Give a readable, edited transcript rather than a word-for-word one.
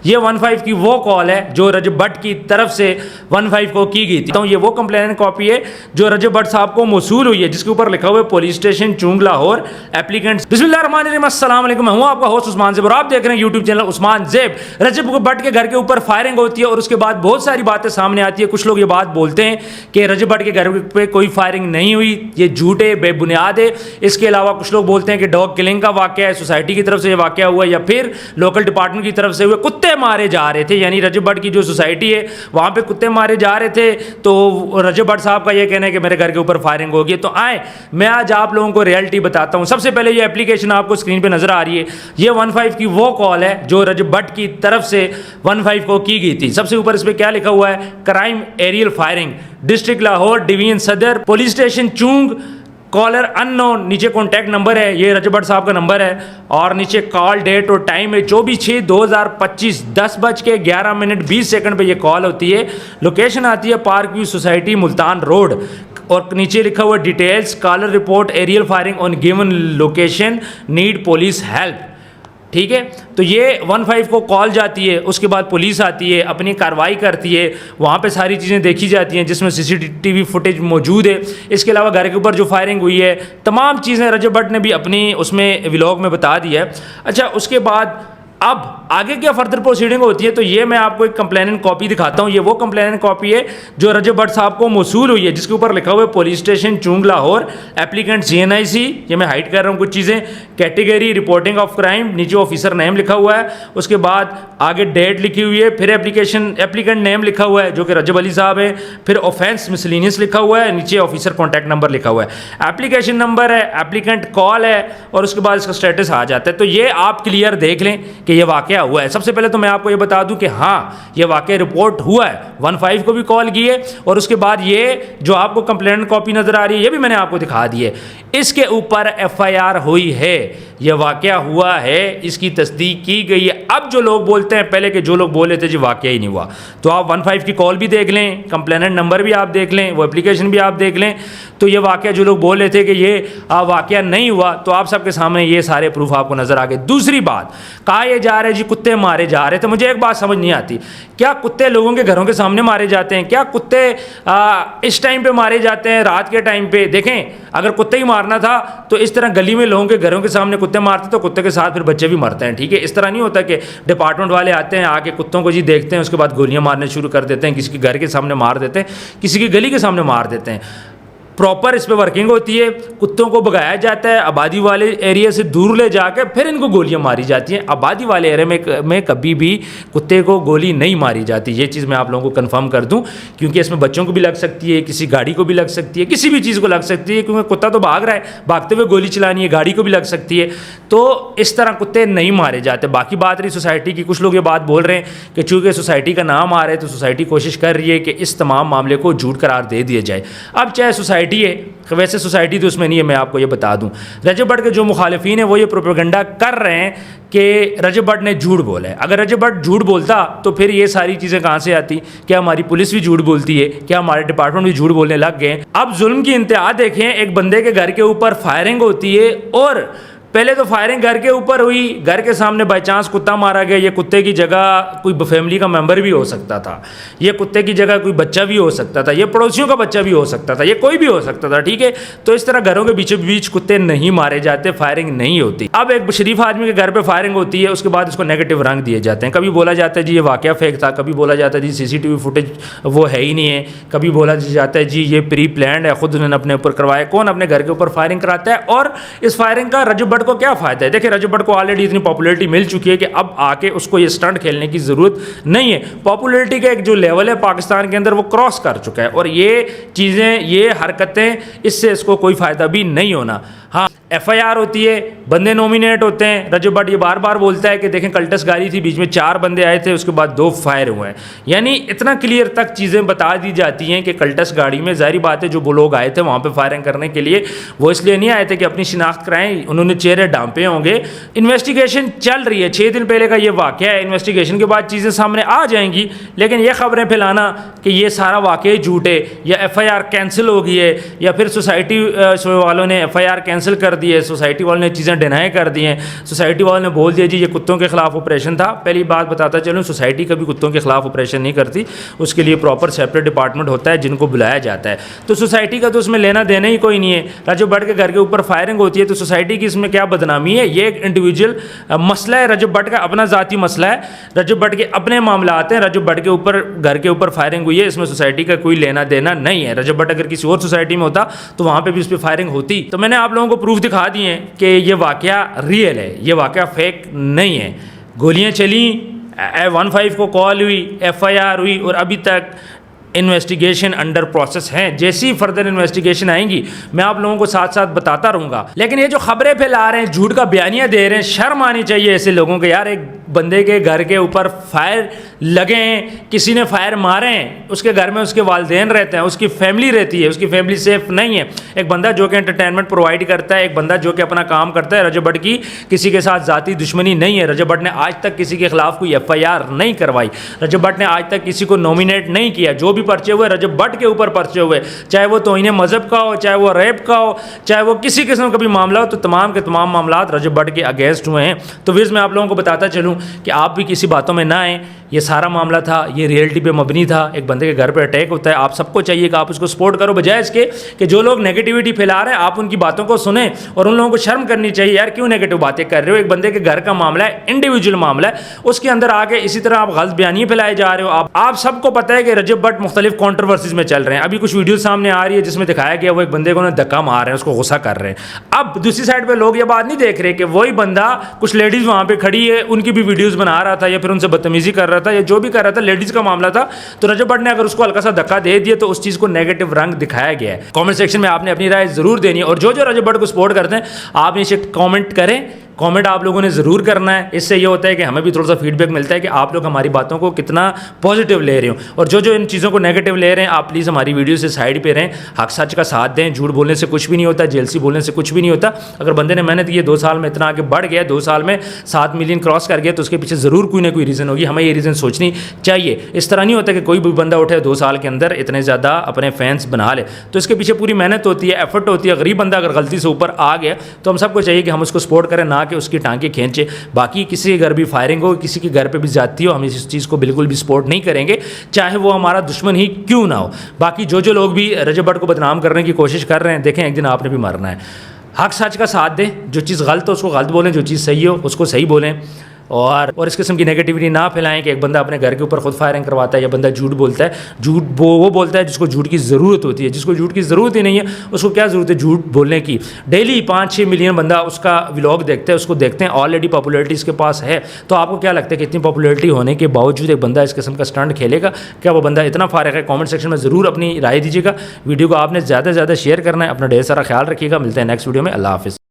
ये 15 की वो कॉल है जो रजब भट्ट की तरफ से 15 को की गई थी। तो ये वो कंप्लेंट कॉपी है जो रजब भट्ट साहब को मौसूल हुई है, जिसके ऊपर लिखा हुआ है police station Chung Lahore applicants. बिस्मिल्लाहिर्रहमानिर्रहीम, अस्सलाम वालेकुम। मैं हूं आपका होस्ट उस्मान ज़ेब और आप देख रहे हैं यूट्यूब चैनल उस्मान ज़ेब। रजब भट्ट के घर के ऊपर फायरिंग होती है और उसके बाद बहुत सारी बातें सामने आती है। कुछ लोग ये बात बोलते हैं कि रजब भट्ट के घर पे कोई फायरिंग नहीं हुई, ये झूठ है, बेबुनियाद है। इसके अलावा कुछ लोग बोलते हैं कि डॉग किलिंग का वाक़या है, सोसाइटी की तरफ से ये वाक़या हुआ या फिर लोकल डिपार्टमेंट की तरफ से हुए, कुत्ते मारे जा रहे थे। यानी रजब भट्ट की जो सोसाइटी है वहां पे कुत्ते मारे जा रहे थे। तो रजब भट्ट साहब का ये कहना है कि मेरे घर के ऊपर फायरिंग होगी। तो आए मैं आज आप लोगों को रियलिटी बताता हूं। सबसे पहले ये एप्लीकेशन आपको स्क्रीन पे नजर आ रही है, ये 15 की वो कॉल है जो रजब भट्ट की तरफ से 15 को की गई थी। सबसे ऊपर इस पे क्या लिखा हुआ है, crime aerial firing, district Lahore, division Sadar, police station Chung, caller unknown. नीचे कॉन्टैक्ट नंबर है, ये रजब भट्ट साहब का नंबर है और नीचे कॉल डेट और टाइम है 24/6/2025 10:11:20 पे ये कॉल होती है। लोकेशन आती है park view society Multan road और नीचे लिखा हुआ details, caller report aerial firing on given location, need police help. ठीक है, तो ये 15 को कॉल जाती है, उसके बाद पुलिस आती है, अपनी कार्रवाई करती है, वहाँ पे सारी चीज़ें देखी जाती हैं जिसमें सीसीटीवी फुटेज मौजूद है। इसके अलावा घर के ऊपर जो फायरिंग हुई है तमाम चीज़ें रजब भट्ट ने भी अपनी उसमें व्लॉग में बता दी है। अच्छा, उसके बाद अब आगे क्या फर्दर प्रोसीडिंग होती है, तो ये मैं आपको एक कंप्लेनेंट कॉपी दिखाता हूँ। ये वो कंप्लेनेंट कॉपी है जो रजब भट्ट साहब को मौसूल हुई है, जिसके ऊपर लिखा हुआ है police station Chung Lahore applicant GNIC। ये मैं हाइड कर रहा हूँ कुछ चीज़ें, कैटेगरी रिपोर्टिंग ऑफ क्राइम, नीचे ऑफिसर नेम लिखा हुआ है, उसके बाद आगे डेट लिखी हुई है, फिर एप्लीकेंट नेम लिखा हुआ है जो कि रजब अली साहब है, फिर ऑफेंस मिसलिनियस लिखा हुआ है, नीचे ऑफिसर कॉन्टैक्ट नंबर लिखा हुआ है, एप्लीकेशन नंबर है, एप्लीकेंट कॉल है और उसके बाद इसका स्टेटस आ जाता है। तो ये आप क्लियर देख लें कि ये वाकया हुआ है। सबसे पहले तो मैं आपको ये बता दूं कि हाँ, ये वाकया रिपोर्ट हुआ है, 15 को भी कॉल की है और उसके बाद ये जो आपको कंप्लेंट कॉपी नजर आ रही है ये भी मैंने आपको दिखा दी है। इसके ऊपर FIR हुई है, यह वाकया हुआ है, इसकी तस्दीक की गई है। अब जो लोग बोलते हैं पहले के जो लोग बोले थे जी वाकया ही नहीं हुआ, तो आप 15 की कॉल भी देख लें, कंप्लेनेंट नंबर भी आप देख लें, वो एप्लीकेशन भी आप देख लें। तो ये वाकया जो लोग बोल रहे थे कि ये वाकया नहीं हुआ, तो आप सबके सामने ये सारे प्रूफ आपको नजर आ गए। दूसरी बात, कहा यह जा रहा है जी कुत्ते मारे जा रहे थे। मुझे एक बात समझ नहीं आती, क्या कुत्ते लोगों के घरों के सामने मारे जाते हैं? क्या कुत्ते इस टाइम पे मारे जाते हैं, रात के टाइम पे? देखें, अगर कुत्ते ही मारना था तो इस तरह गली में लोगों के घरों के सामने कुत्ते मारते तो कुत्ते के साथ फिर बच्चे भी मरते हैं। ठीक है, इस तरह नहीं होता कि डिपार्टमेंट वाले आते हैं, आके कुत्तों को जी देखते हैं, उसके बाद गोलियां मारने शुरू कर देते हैं, किसी के घर के सामने मार देते हैं, किसी की गली के सामने मार देते हैं। प्रॉपर इस पर वर्किंग होती है, कुत्तों को भगाया जाता है, आबादी वाले एरिया से दूर ले जाकर फिर इनको गोलियां मारी जाती हैं। आबादी वाले एरिया में कभी भी कुत्ते को गोली नहीं मारी जाती। ये चीज़ मैं आप लोगों को कंफर्म कर दूं, क्योंकि इसमें बच्चों को भी लग सकती है, किसी गाड़ी को भी लग सकती है, किसी भी चीज़ को लग सकती है, क्योंकि कुत्ता तो भाग रहा है, भागते हुए गोली चलानी है, गाड़ी को भी लग सकती है। तो इस तरह कुत्ते नहीं मारे जाते। बाकी बात रही सोसाइटी की, कुछ लोग ये बात बोल रहे हैं कि चूँकि सोसाइटी का नाम आ रहा है तो सोसाइटी कोशिश कर रही है कि इस तमाम मामले को झूठ करार दे दिया जाए। अब चाहे सोसाइटी है, वैसे सोसाइटी तो उसमें नहीं है, मैं आपको ये बता दूं। रजब भट्ट के जो मुखालिफिन है वो ये प्रोपेगेंडा कर रहे हैं कि रजब भट्ट ने झूठ बोला है। अगर रजब भट्ट झूठ बोलता तो फिर ये सारी चीज़ें कहाँ से आती? क्या हमारी पुलिस भी झूठ बोलती है? क्या हमारे डिपार्टमेंट भी झूठ बोलने लग गए? अब जुल्म की इंतहा देखें, एक बंदे के घर के ऊपर फायरिंग होती है और पहले तो फायरिंग घर के ऊपर हुई, घर के सामने बाई चांस कुत्ता मारा गया। ये कुत्ते की जगह कोई फैमिली का मेंबर भी हो सकता था, ये कुत्ते की जगह कोई बच्चा भी हो सकता था, ये पड़ोसियों का बच्चा भी हो सकता था, ये कोई भी हो सकता था। ठीक है, तो इस तरह घरों के बीचों बीच कुत्ते नहीं मारे जाते, फायरिंग नहीं होती। अब एक शरीफ आदमी के घर पर फायरिंग होती है, उसके बाद उसको नेगेटिव रंग दिए जाते हैं। कभी बोला जाता है जी ये वाकया फेक था, कभी बोला जाता है जी CCTV फुटेज वो है ही नहीं है, कभी बोला जाता है जी ये प्री प्लान्ड है, खुद उन्होंने अपने ऊपर करवाया। कौन अपने घर के ऊपर फायरिंग कराता है? और इस फायरिंग का रजब भट्ट को क्या फ़ायदा है? देखिए, रजब भट्ट को ऑलरेडी इतनी पॉपुलैरिटी मिल चुकी है कि अब आके उसको ये स्टंट खेलने की ज़रूरत नहीं है। पॉपुलैरिटी का एक जो लेवल है पाकिस्तान के अंदर वो क्रॉस कर चुका है और ये चीज़ें, ये हरकतें, इससे इसको कोई फ़ायदा भी नहीं होना। हाँ, FIR होती है, बंदे नॉमिनेट होते हैं। रजब भट्ट ये बार बार बोलता है कि देखें कल्टस गाड़ी थी, बीच में 4 बंदे आए थे, उसके बाद 2 फायर हुए हैं। यानी इतना क्लियर तक चीज़ें बता दी जाती हैं कि कल्टस गाड़ी में ज़ाहिर बात है जो वो लोग आए थे वहाँ पे फायरिंग करने के लिए, वो इसलिए नहीं आए थे कि अपनी शिनाख्त कराएं, उन्होंने चेहरे ढांपे होंगे। इन्वेस्टिगेशन चल रही है, 6 दिन पहले का ये वाक़या है, इन्वेस्टिगेशन के बाद चीज़ें सामने आ जाएंगी। लेकिन ये खबरें फैलाना कि ये सारा वाक़या झूठ है या FIR कैंसिल हो गई है या फिर सोसाइटी वालों ने FIR कैंसिल कर दिए, सोसाइटी वालों ने चीज़ें डिनाई कर दी हैं, सोसाइटी वालों ने बोल दिया जी ये कुत्तों के ख़िलाफ़ ऑपरेशन था। पहली बात बताता चलूँ, सोसाइटी कभी कुत्तों के ख़िलाफ़ ऑपरेशन नहीं करती, उसके लिए प्रॉपर सेपरेट डिपार्टमेंट होता है जिनको बुलाया जाता है। तो सोसाइटी का तो उसमें लेना देना ही कोई नहीं है। रजब भट्ट के घर के ऊपर फायरिंग होती है तो सोसाइटी की इसमें क्या बदनामी है? ये एक इंडिविजुअल मसला है, रजब भट्ट का अपना ज़ाती मसला है, रजब भट्ट के अपने मामला आते हैं। रजब भट्ट के ऊपर घर के ऊपर फायरिंग हुई है, इसमें सोसाइटी का कोई लेना देना नहीं है। रजब भट्ट अगर किसी और सोसाइटी में होता तो वहाँ पे भी उस पर फायरिंग होती। तो मैंने आप लोगों को प्रूफ दिखा दिए हैं कि ये वाकया रियल है, ये वाकया फेक नहीं है। गोलियाँ चली, 15 को कॉल हुई, FIR हुई और अभी तक इन्वेस्टिगेशन अंडर प्रोसेस हैं। जैसी फर्दर इन्वेस्टिगेशन आएंगी मैं आप लोगों को साथ साथ बताता रहूँगा। लेकिन ये जो खबरें फैला रहे हैं, झूठ का बयानियाँ दे रहे हैं, शर्म आनी चाहिए ऐसे लोगों को। यार एक बंदे के घर के ऊपर फायर लगे हैं, किसी ने फायर मारे हैं, उसके घर में उसके वालिदैन रहते हैं, उसकी फैमिली रहती है, उसकी फैमिली सेफ नहीं है। एक बंदा जो कि एंटरटेनमेंट प्रोवाइड करता है, एक बंदा जो कि अपना काम करता है। रजब भट्ट की किसी के साथ ज़ाती दुश्मनी नहीं है। रजब भट्ट ने आज तक किसी के खिलाफ कोई FIR नहीं करवाई। रजब भट्ट ने आज तक किसी को नॉमिनेट नहीं किया। जो भी पर्चे हुए रजब भट्ट के ऊपर पर्चे हुए, चाहे वो तौहीन मजहब का हो, चाहे वो रेप का हो, चाहे वो किसी किस्म का भी मामला हो, तो तमाम के तमाम मामला रजब भट्ट के अगेंस्ट हुए हैं। तो फिर मैं आप लोगों को बताता चलूँ कि आप भी किसी बातों में ना आएँ। ये सारा मामला था, ये रियलिटी पे मबनी था। एक बंदे के घर पे अटैक होता है, आप सबको चाहिए कि आप उसको सपोर्ट करो, बजाय इसके कि जो लोग नेगेटिविटी फैला रहे हैं आप उनकी बातों को सुने। और उन लोगों को शर्म करनी चाहिए, यार क्यों नेगेटिव बातें कर रहे हो? एक बंदे के घर का मामला है, इंडिविजुअल मामला है, उसके अंदर आके इसी तरह आप गलत बयानी फैलाए जा रहे हो। आप सबको पता है कि रजब भट्ट मुख्तलिफ कॉन्ट्रोवर्सीज में चल रहे हैं। अभी कुछ वीडियो सामने आ रही है जिसमें दिखाया गया वो एक बंदे को धक्का मार रहे हैं, उसको गुस्सा कर रहे हैं। अब दूसरी साइड पे लोग ये बात नहीं देख रहे कि वही बंदा, कुछ लेडीज वहां पे खड़ी है, उनकी भी वीडियोस बना रहा था या फिर उनसे बदतमीजी कर रहा था या जो भी कर रहा था, लेडीज का मामला था। तो रजब भट्ट ने अगर उसको हल्का सा धक्का दे दिया तो उस चीज को नेगेटिव रंग दिखाया गया है। कमेंट सेक्शन में आपने अपनी राय जरूर देनी है और जो जो रजब भट्ट को सपोर्ट करते हैं आप नीचे कमेंट करें। कमेंट आप लोगों ने ज़रूर करना है। इससे ये होता है कि हमें भी थोड़ा सा फीडबैक मिलता है कि आप लोग हमारी बातों को कितना पॉजिटिव ले रहे हो। और जो जो इन चीज़ों को नेगेटिव ले रहे हैं आप प्लीज़ हमारी वीडियो से साइड पे रहें, हक सच का साथ दें। झूठ बोलने से कुछ भी नहीं होता, जेलसी बोलने से कुछ भी नहीं होता। अगर बंदे ने मेहनत की 2 साल में इतना आगे बढ़ गया, 2 साल में 7 मिलियन क्रॉस कर गया, तो उसके पीछे ज़रूर कोई ना कोई रीज़न होगी। हमें ये रीज़न सोचनी चाहिए। इस तरह नहीं होता कि कोई भी बंदा उठे 2 साल के अंदर इतने ज़्यादा अपने फैंस बना ले, तो इसके पीछे पूरी मेहनत होती है, एफर्ट होती है। गरीब बंदा अगर गलती से ऊपर आ गया तो हम सबको चाहिए कि हम उसको सपोर्ट करें, ना कि उसकी टांगे खींचे। बाकी किसी के घर भी फायरिंग हो, किसी के घर पे भी जाती हो, हम इस चीज़ को बिल्कुल भी सपोर्ट नहीं करेंगे, चाहे वो हमारा दुश्मन ही क्यों ना हो। बाकी जो जो लोग भी रजब भट्ट को बदनाम करने की कोशिश कर रहे हैं, देखें एक दिन आपने भी मरना है। हक सच का साथ दें, जो चीज़ गलत हो उसको गलत बोलें, जो चीज़ सही हो उसको सही बोलें। और इस किस्म की नेगेटिविटी ना फैलाएं कि एक बंदा अपने घर के ऊपर खुद फायरिंग करवाता है या बंदा झूठ बोलता है। झूठ वो बोलता है जिसको झूठ की ज़रूरत होती है। जिसको झूठ की ज़रूरत ही नहीं है उसको क्या ज़रूरत है झूठ बोलने की। डेली 5-6 मिलियन बंदा उसका व्लॉग देखते हैं, उसको देखते हैं, ऑलरेडी पॉपुलैरिटी इसके पास है। तो आपको क्या लगता है कि इतनी पॉपुलैरिटी होने के बावजूद एक बंदा इस किस्म का स्टंट खेलेगा? क्या वो बंदा इतना फारिग है? कॉमेंट सेक्शन में ज़रूर अपनी राय दीजिएगा। वीडियो को आपने ज़्यादा से ज़्यादा शेयर करना है। अपना ढेर सारा ख्याल रखिएगा। मिलते हैं नेक्स्ट वीडियो में। अल्लाह हाफिज़।